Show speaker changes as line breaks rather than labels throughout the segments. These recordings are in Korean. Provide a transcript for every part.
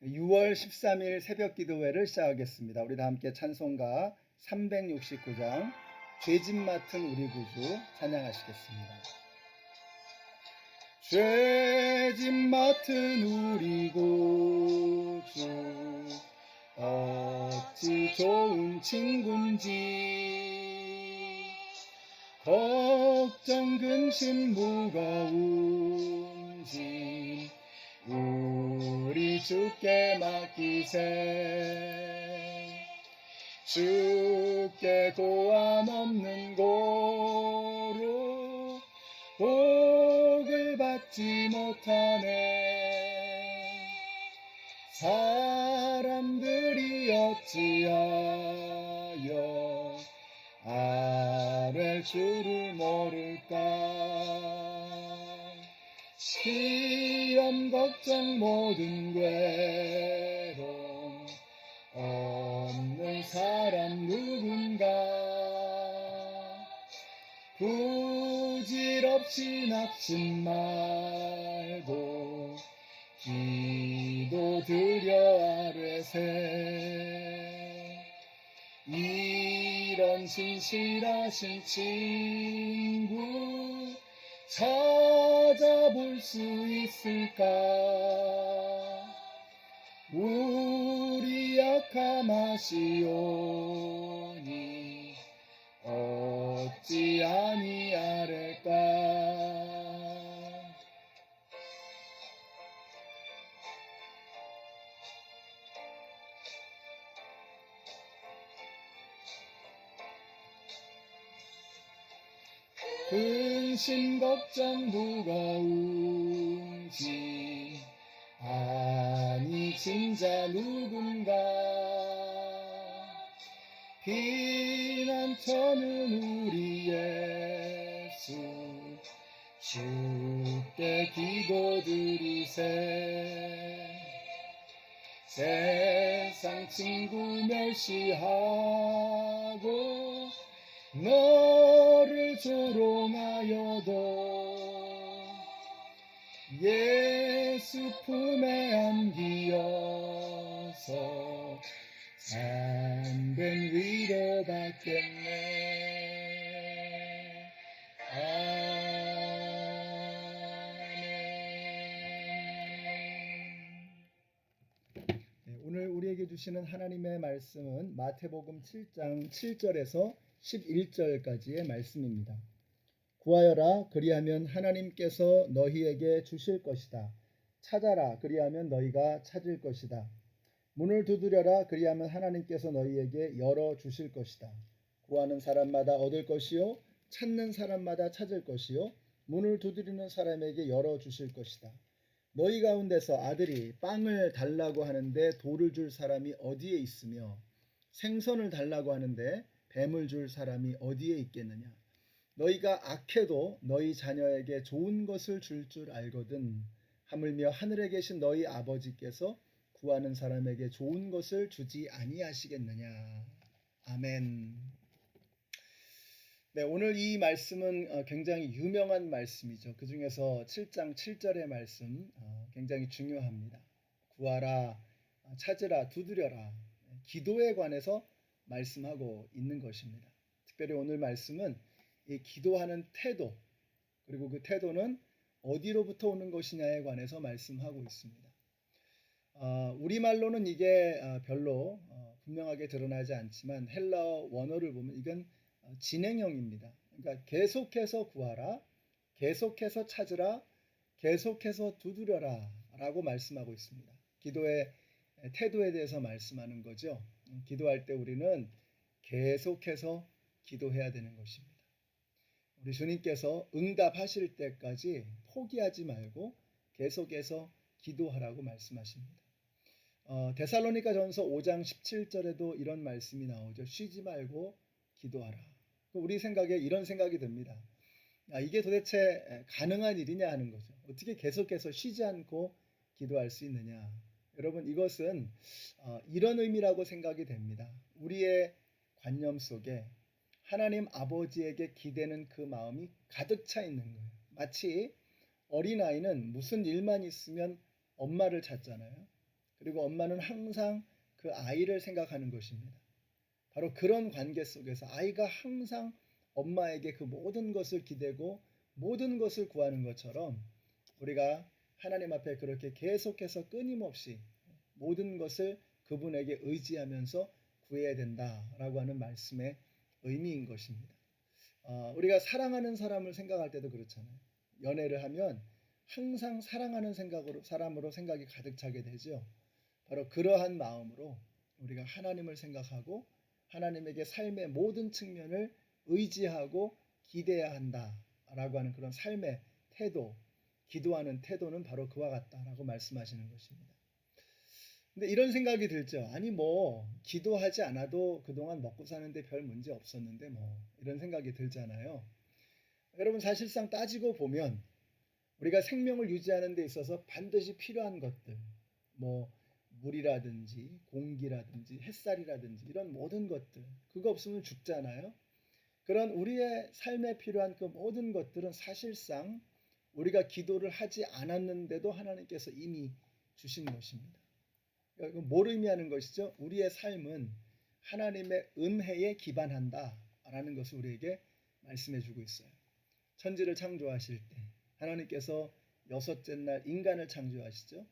6월 13일 새벽 기도회를 시작하겠습니다. 우리 다 함께 찬송가 369장 죄짐 맡은 우리 구주 찬양하시겠습니다. 죄짐 맡은 우리 구주 어찌 좋은 친군지 걱정 근심 무거운 짐 우리 주께 맡기세. 주께 고함 없는 고로 복을 받지 못하네. 사람들이 어찌하여 아랠 줄을 모를까. 시험 걱정 모든 괴로움 없는 사람 누군가. 부질없이 낙심 말고 기도 드려 아뢰세. 이런 진실하신 친구 찾아볼 수 있을까. 우리 약함 아시오니 어찌 아니하릴까. 근심 걱정 무거운 짐 아니 진자 누군가. 피난처는 우리 예수 주께 기도드리세. 세상 친구 멸시하고 너를 조롱하여도 예수 품에 안기어서 참된 위로받겠네. 아멘. 오늘 우리에게 주시는 하나님의 말씀은 마태복음 7장 7절에서 11절까지의 말씀입니다. 구하여라 그리하면 하나님께서 너희에게 주실 것이다. 찾아라 그리하면 너희가 찾을 것이다. 문을 두드려라 그리하면 하나님께서 너희에게 열어 주실 것이다. 구하는 사람마다 얻을 것이요 찾는 사람마다 찾을 것이요 문을 두드리는 사람에게 열어 주실 것이다. 너희 가운데서 아들이 빵을 달라고 하는데 돌을 줄 사람이 어디에 있으며 생선을 달라고 하는데 뱀을 줄 사람이 어디에 있겠느냐. 너희가 악해도 너희 자녀에게 좋은 것을 줄 줄 알거든. 하물며 하늘에 계신 너희 아버지께서 구하는 사람에게 좋은 것을 주지 아니하시겠느냐. 아멘. 네, 오늘 이 말씀은 굉장히 유명한 말씀이죠. 그 중에서 7장 7절의 말씀 굉장히 중요합니다. 구하라, 찾으라, 두드려라. 기도에 관해서 말씀하고 있는 것입니다. 특별히 오늘 말씀은 이 기도하는 태도, 그리고 그 태도는 어디로부터 오는 것이냐에 관해서 말씀하고 있습니다. 우리말로는 이게 별로 분명하게 드러나지 않지만 헬라어 원어를 보면 이건 진행형입니다. 그러니까 계속해서 구하라, 계속해서 찾으라, 계속해서 두드려라 라고 말씀하고 있습니다. 기도의 태도에 대해서 말씀하는 거죠. 기도할 때 우리는 계속해서 기도해야 되는 것입니다. 우리 주님께서 응답하실 때까지 포기하지 말고 계속해서 기도하라고 말씀하십니다. 데살로니가 전서 5장 17절에도 이런 말씀이 나오죠. 쉬지 말고 기도하라. 우리 생각에 이런 생각이 듭니다. 이게 도대체 가능한 일이냐 하는 거죠. 어떻게 계속해서 쉬지 않고 기도할 수 있느냐. 여러분 이것은 이런 의미라고 생각이 됩니다. 우리의 관념 속에 하나님 아버지에게 기대는 그 마음이 가득 차 있는 거예요. 마치 어린아이는 무슨 일만 있으면 엄마를 찾잖아요. 그리고 엄마는 항상 그 아이를 생각하는 것입니다. 바로 그런 관계 속에서 아이가 항상 엄마에게 그 모든 것을 기대고 모든 것을 구하는 것처럼 우리가 하나님 앞에 그렇게 계속해서 끊임없이 모든 것을 그분에게 의지하면서 구해야 된다라고 하는 말씀의 의미인 것입니다. 우리가 사랑하는 사람을 생각할 때도 그렇잖아요. 연애를 하면 항상 사랑하는 사람으로 생각이 가득 차게 되죠. 바로 그러한 마음으로 우리가 하나님을 생각하고 하나님에게 삶의 모든 측면을 의지하고 기대해야 한다라고 하는 그런 삶의 태도, 기도하는 태도는 바로 그와 같다라고 말씀하시는 것입니다. 근데 이런 생각이 들죠. 아니 뭐 기도하지 않아도 그동안 먹고 사는데 별 문제 없었는데 뭐 이런 생각이 들잖아요. 여러분 사실상 따지고 보면 우리가 생명을 유지하는 데 있어서 반드시 필요한 것들 뭐 물이라든지 공기라든지 햇살이라든지 이런 모든 것들 그거 없으면 죽잖아요. 그런 우리의 삶에 필요한 그 모든 것들은 사실상 우리가 기도를 하지 않았는데도 하나님께서 이미 주신 것입니다. 이건 뭘 의미하는 것이죠? 우리의 삶은 하나님의 은혜에 기반한다라는 것을 우리에게 말씀해 주고 있어요. 천지를 창조하실 때 하나님께서 여섯째 날 인간을 창조하시죠.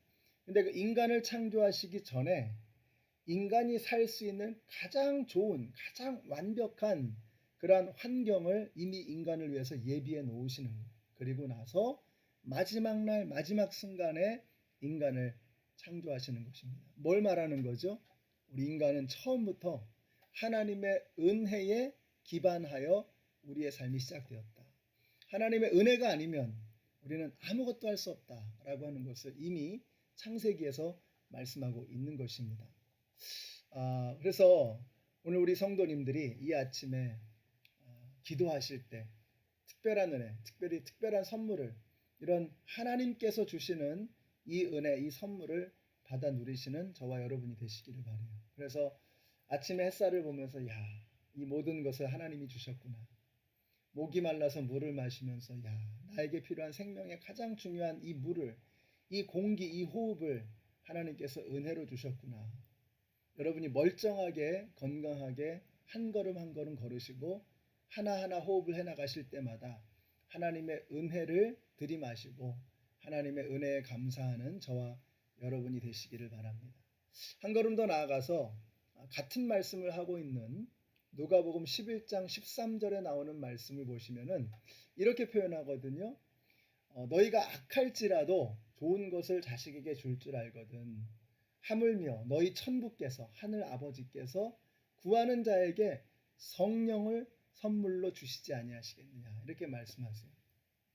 근데 그 인간을 창조하시기 전에 인간이 살 수 있는 가장 좋은, 가장 완벽한 그러한 환경을 이미 인간을 위해서 예비해 놓으시는 거예요. 그리고 나서 마지막 날, 마지막 순간에 인간을 창조하시는 것입니다. 뭘 말하는 거죠? 우리 인간은 처음부터 하나님의 은혜에 기반하여 우리의 삶이 시작되었다. 하나님의 은혜가 아니면 우리는 아무것도 할 수 없다라고 하는 것을 이미 창세기에서 말씀하고 있는 것입니다. 그래서 오늘 우리 성도님들이 이 아침에 기도하실 때 특별한 은혜, 특별히 특별한 선물을 이런 하나님께서 주시는 이 은혜, 이 선물을 받아 누리시는 저와 여러분이 되시기를 바라요. 그래서 아침에 햇살을 보면서 야, 이 모든 것을 하나님이 주셨구나. 목이 말라서 물을 마시면서 야, 나에게 필요한 생명의 가장 중요한 이 물을, 이 공기, 이 호흡을 하나님께서 은혜로 주셨구나. 여러분이 멀쩡하게 건강하게 한 걸음 한 걸음 걸으시고 하나하나 호흡을 해나가실 때마다 하나님의 은혜를 들이마시고 하나님의 은혜에 감사하는 저와 여러분이 되시기를 바랍니다. 한 걸음 더 나아가서 같은 말씀을 하고 있는 누가복음 11장 13절에 나오는 말씀을 보시면은 이렇게 표현하거든요. 너희가 악할지라도 좋은 것을 자식에게 줄 줄 알거든. 하물며 너희 천부께서 하늘 아버지께서 구하는 자에게 성령을 선물로 주시지 아니하시겠느냐 이렇게 말씀하세요.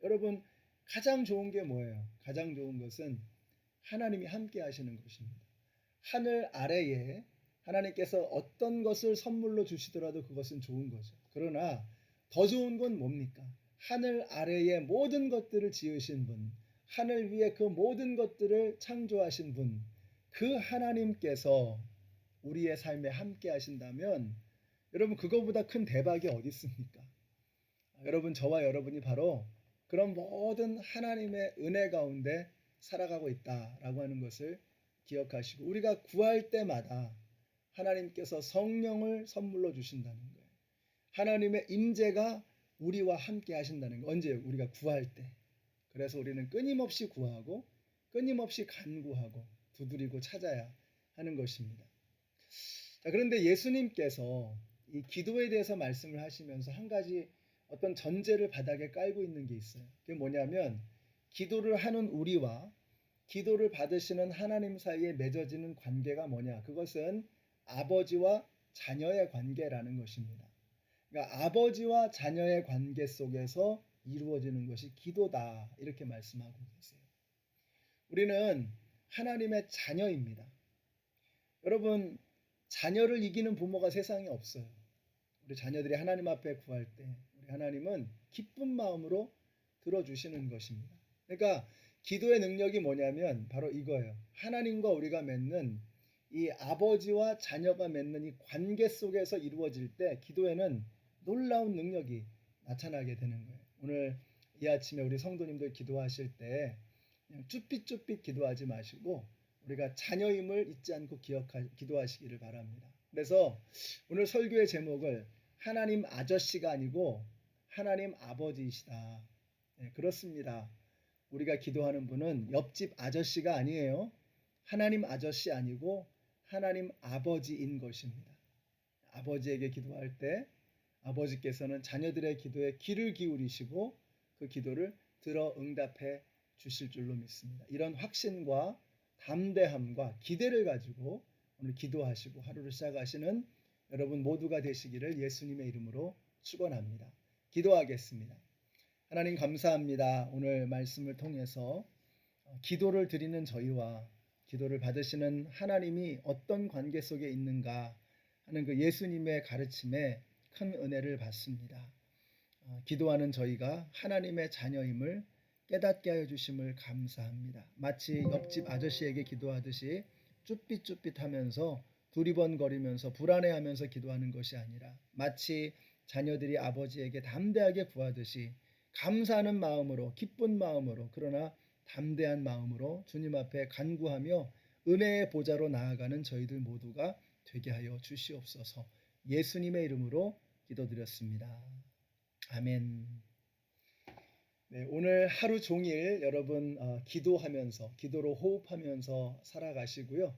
여러분 가장 좋은 게 뭐예요? 가장 좋은 것은 하나님이 함께 하시는 것입니다. 하늘 아래에 하나님께서 어떤 것을 선물로 주시더라도 그것은 좋은 거죠. 그러나 더 좋은 건 뭡니까? 하늘 아래의 모든 것들을 지으신 분, 하늘 위에 그 모든 것들을 창조하신 분, 그 하나님께서 우리의 삶에 함께 하신다면 여러분 그거보다 큰 대박이 어디 있습니까? 여러분 저와 여러분이 바로 그런 모든 하나님의 은혜 가운데 살아가고 있다라고 하는 것을 기억하시고 우리가 구할 때마다 하나님께서 성령을 선물로 주신다는 거예요. 하나님의 임재가 우리와 함께 하신다는 거. 언제 우리가 구할 때. 그래서 우리는 끊임없이 구하고 끊임없이 간구하고 두드리고 찾아야 하는 것입니다. 자, 그런데 예수님께서 이 기도에 대해서 말씀을 하시면서 한 가지 어떤 전제를 바닥에 깔고 있는 게 있어요. 그게 뭐냐면 기도를 하는 우리와 기도를 받으시는 하나님 사이에 맺어지는 관계가 뭐냐? 그것은 아버지와 자녀의 관계라는 것입니다. 그러니까 아버지와 자녀의 관계 속에서 이루어지는 것이 기도다. 이렇게 말씀하고 계세요. 우리는 하나님의 자녀입니다. 여러분, 자녀를 이기는 부모가 세상에 없어요. 우리 자녀들이 하나님 앞에 구할 때 우리 하나님은 기쁜 마음으로 들어주시는 것입니다. 그러니까 기도의 능력이 뭐냐면 바로 이거예요. 하나님과 우리가 맺는 이 아버지와 자녀가 맺는 이 관계 속에서 이루어질 때 기도에는 놀라운 능력이 나타나게 되는 거예요. 오늘 이 아침에 우리 성도님들 기도하실 때 그냥 쭈삣쭈삣 기도하지 마시고 우리가 자녀임을 잊지 않고 기도하시기를 바랍니다. 그래서 오늘 설교의 제목을 하나님 아저씨가 아니고 하나님 아버지이시다. 네, 그렇습니다. 우리가 기도하는 분은 옆집 아저씨가 아니에요. 하나님 아저씨 아니고 하나님 아버지인 것입니다. 아버지에게 기도할 때 아버지께서는 자녀들의 기도에 귀를 기울이시고 그 기도를 들어 응답해 주실 줄로 믿습니다. 이런 확신과 담대함과 기대를 가지고 오늘 기도하시고 하루를 시작하시는 여러분 모두가 되시기를 예수님의 이름으로 축원합니다. 기도하겠습니다. 하나님 감사합니다. 오늘 말씀을 통해서 기도를 드리는 저희와 기도를 받으시는 하나님이 어떤 관계 속에 있는가 하는 그 예수님의 가르침에 큰 은혜를 받습니다. 기도하는 저희가 하나님의 자녀임을 깨닫게 하여 주심을 감사합니다. 마치 옆집 아저씨에게 기도하듯이 쭈삣쭈삣하면서 두리번거리면서 불안해하면서 기도하는 것이 아니라 마치 자녀들이 아버지에게 담대하게 구하듯이 감사하는 마음으로 기쁜 마음으로 그러나 담대한 마음으로 주님 앞에 간구하며 은혜의 보좌로 나아가는 저희들 모두가 되게 하여 주시옵소서. 예수님의 이름으로 기도드렸습니다. 아멘. 네, 오늘 하루 종일 여러분 기도하면서 기도로 호흡하면서 살아가시고요.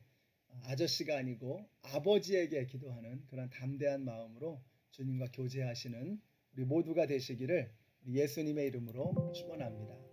아저씨가 아니고 아버지에게 기도하는 그런 담대한 마음으로 주님과 교제하시는 우리 모두가 되시기를 예수님의 이름으로 축원합니다.